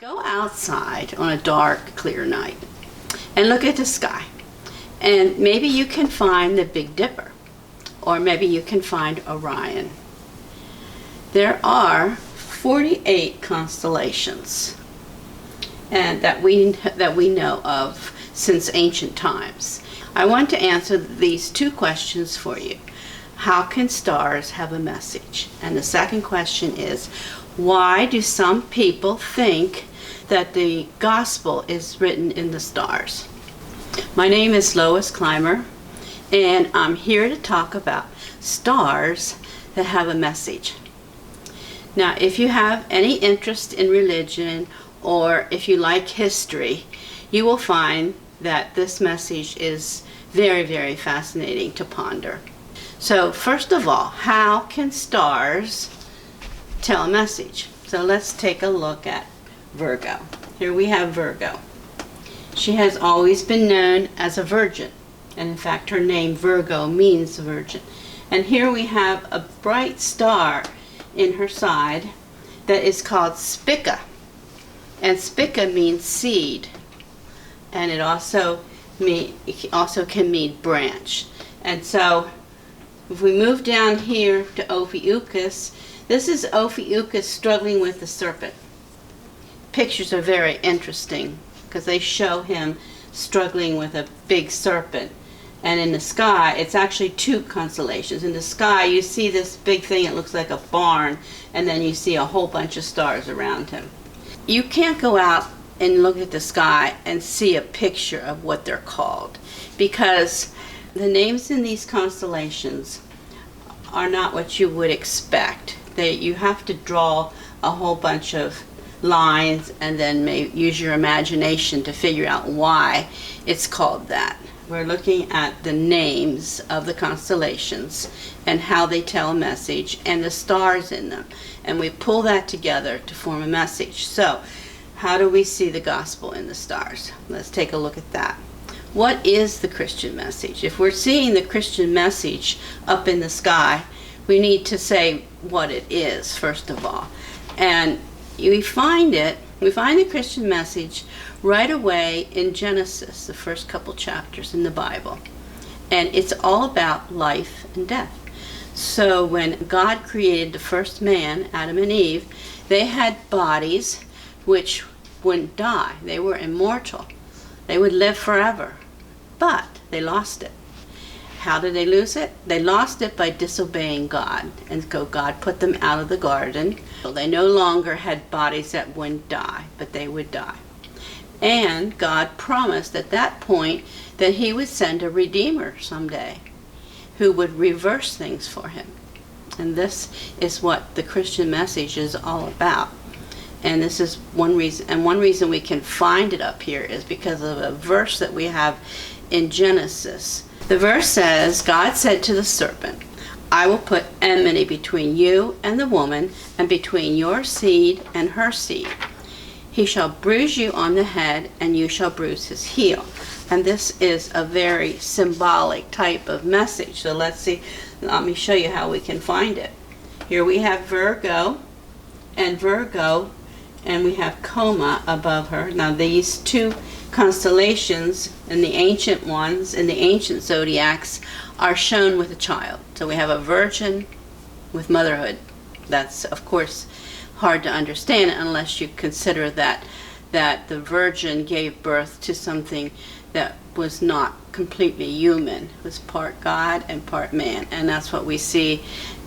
Go outside on a dark, clear night and look at the sky. And maybe you can find the Big Dipper, or maybe you can find Orion. There are 48 constellations and that we know of since ancient times. I want to answer these two questions for you. How can stars have a message? And the second question is, why do some people think that the gospel is written in the stars? My name is Lois Clymer, and I'm here to talk about stars that have a message. Now, if you have any interest in religion, or if you like history, you will find that this message is very, very fascinating to ponder. So first of all, how can stars tell a message? So let's take a look at Virgo. Here we have Virgo. She has always been known as a virgin, and in fact her name Virgo means virgin. And here we have a bright star in her side that is called Spica, and Spica means seed, and it also can mean branch. And so if we move down here to Ophiuchus, this is Ophiuchus struggling with the serpent. Pictures are very interesting because they show him struggling with a big serpent. And in the sky, it's actually two constellations. In the sky, you see this big thing, it looks like a barn, and then you see a whole bunch of stars around him. You can't go out and look at the sky and see a picture of what they're called, because the names in these constellations are not what you would expect. You have to draw a whole bunch of lines and then maybe use your imagination to figure out why it's called that. We're looking at the names of the constellations and how they tell a message and the stars in them, and we pull that together to form a message. So how do we see the gospel in the stars? Let's take a look at that. What is the Christian message? If we're seeing the Christian message up in the sky, we need to say what it is, first of all. And we find the Christian message right away in Genesis, the first couple chapters in the Bible. And it's all about life and death. So when God created the first man, Adam and Eve, they had bodies which wouldn't die. They were immortal. They would live forever. But they lost it. How did they lose it? They lost it by disobeying God. And so God put them out of the garden. So they no longer had bodies that wouldn't die, but they would die. And God promised at that point that he would send a Redeemer someday who would reverse things for him. And this is what the Christian message is all about. And this is one reason, and one reason we can find it up here is because of a verse that we have in Genesis. The verse says, God said to the serpent, I will put enmity between you and the woman, and between your seed and her seed. He shall bruise you on the head, and you shall bruise his heel. And this is a very symbolic type of message. So let me show you how we can find it. Here we have Virgo, and we have Coma above her. Now these two constellations and the ancient ones in the ancient zodiacs are shown with a child. So we have a virgin with motherhood. That's of course hard to understand unless you consider that the virgin gave birth to something that was not completely human. It was part God and part man, and that's what we see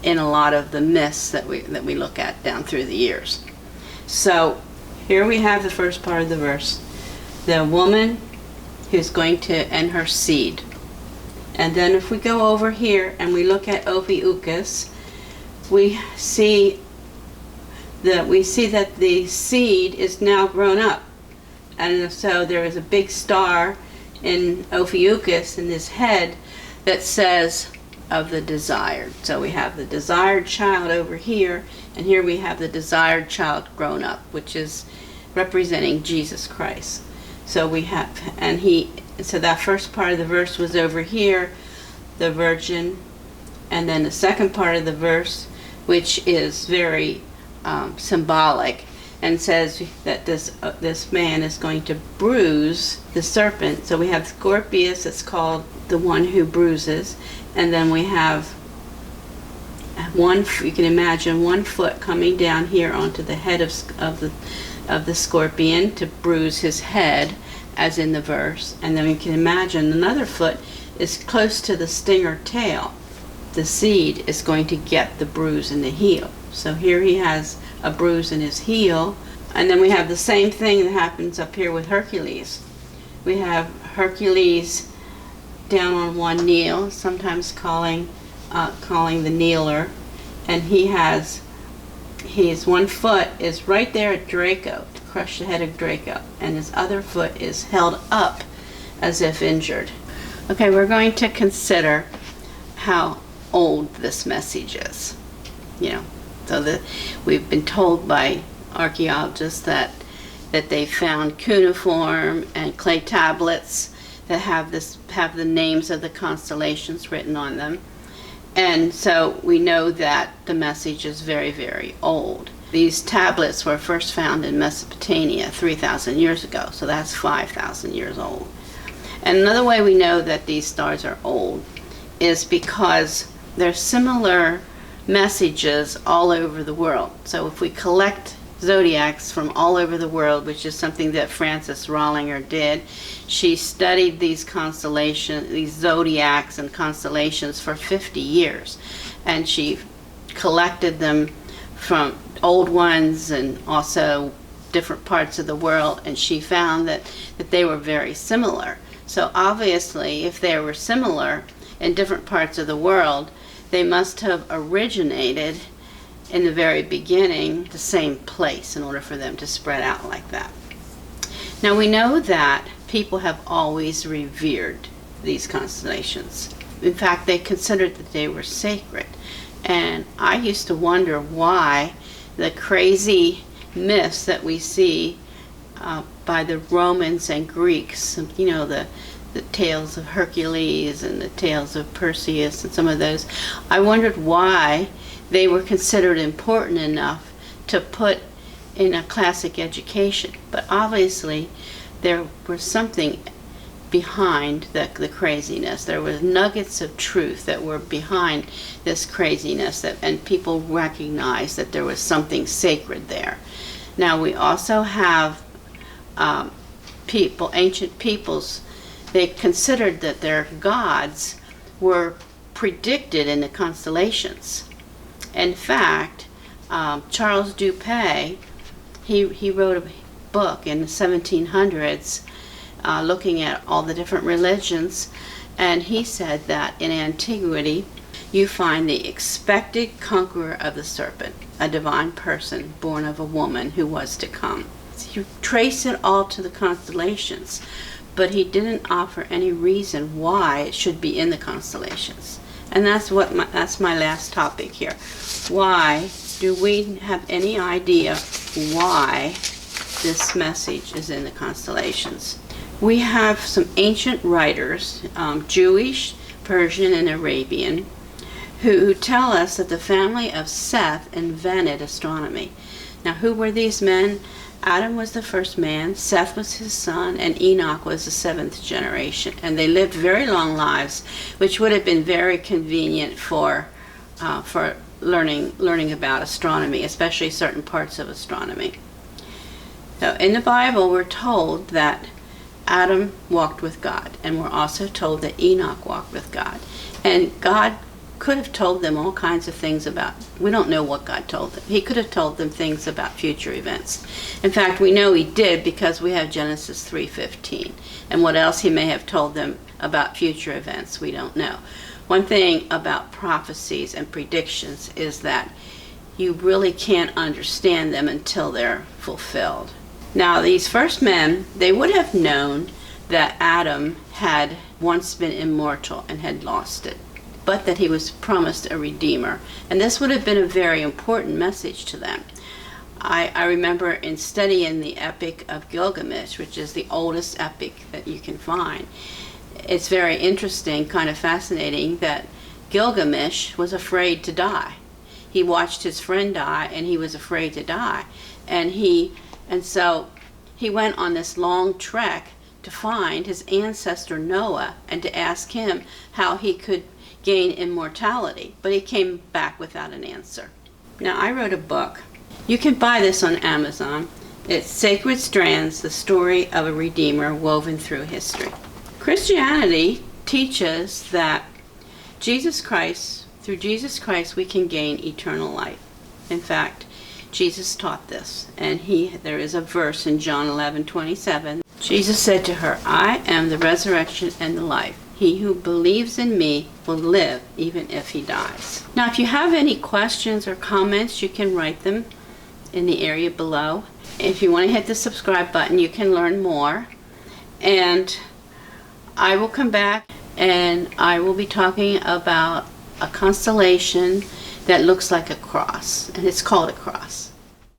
in a lot of the myths that we look at down through the years. So here we have the first part of the verse. The woman who's going to end her seed. And then if we go over here and we look at Ophiuchus, we see that the seed is now grown up. And so there is a big star in Ophiuchus in his head that says of the desired. So we have the desired child over here, and here we have the desired child grown up, which is representing Jesus Christ. So we have, so that first part of the verse was over here, the virgin, and then the second part of the verse, which is very symbolic, and says that this man is going to bruise the serpent. So we have Scorpius, it's called the one who bruises, and then we have you can imagine one foot coming down here onto the head of the scorpion to bruise his head, as in the verse, and then we can imagine another foot is close to the stinger tail. The seed is going to get the bruise in the heel. So here he has a bruise in his heel, and then we have the same thing that happens up here with Hercules. We have Hercules down on one knee, sometimes calling the kneeler, and his one foot is right there at Draco to crush the head of Draco, and his other foot is held up as if injured. Okay, we're going to consider how old this message is. So that we've been told by archaeologists that they found cuneiform and clay tablets that have the names of the constellations written on them. And so we know that the message is very, very old. These tablets were first found in Mesopotamia 3,000 years ago, so that's 5,000 years old. And another way we know that these stars are old is because there's similar messages all over the world. So if we collect zodiacs from all over the world, which is something that Frances Rollinger did, she studied these constellations, these zodiacs and constellations for 50 years, and she collected them from old ones and also different parts of the world, and she found that they were very similar. So obviously, if they were similar in different parts of the world, they must have originated in the very beginning the same place in order for them to spread out like that. Now we know that people have always revered these constellations. In fact, they considered that they were sacred. And I used to wonder why the crazy myths that we see by the Romans and Greeks, the tales of Hercules and the tales of Perseus and some of those, I wondered why they were considered important enough to put in a classic education. But obviously there was something behind the craziness. There was nuggets of truth that were behind this craziness, and people recognized that there was something sacred there. Now we also have ancient peoples, they considered that their gods were predicted in the constellations. In fact, Charles Dupuy, he wrote a book in the 1700s looking at all the different religions, and he said that in antiquity you find the expected conqueror of the serpent, a divine person born of a woman who was to come. So you trace it all to the constellations, but he didn't offer any reason why it should be in the constellations. And that's my last topic here. Why do we have any idea why this message is in the constellations? We have some ancient writers, Jewish, Persian, and Arabian, who tell us that the family of Seth invented astronomy. Now, who were these men? Adam was the first man, Seth was his son, and Enoch was the seventh generation. And they lived very long lives, which would have been very convenient for learning about astronomy, especially certain parts of astronomy. So in the Bible, we're told that Adam walked with God, and we're also told that Enoch walked with God. And God could have told them all kinds of things about, we don't know what God told them. He could have told them things about future events. In fact, we know he did because we have Genesis 3:15. And what else he may have told them about future events, we don't know. One thing about prophecies and predictions is that you really can't understand them until they're fulfilled. Now, these first men, they would have known that Adam had once been immortal and had lost it, but that he was promised a redeemer. And this would have been a very important message to them. I remember in studying the Epic of Gilgamesh, which is the oldest epic that you can find, it's very interesting, kind of fascinating, that Gilgamesh was afraid to die. He watched his friend die, and he was afraid to die. And so he went on this long trek to find his ancestor Noah and to ask him how he could gain immortality, but he came back without an answer. Now, I wrote a book. You can buy this on Amazon. It's Sacred Strands, the story of a Redeemer woven through history. Christianity teaches that through Jesus Christ, we can gain eternal life. In fact, Jesus taught this, and there is a verse in John 11:27. Jesus said to her, "I am the resurrection and the life. He who believes in me will live even if he dies." Now, if you have any questions or comments, you can write them in the area below. If you want to hit the subscribe button, you can learn more. And I will come back and I will be talking about a constellation that looks like a cross, and it's called a cross.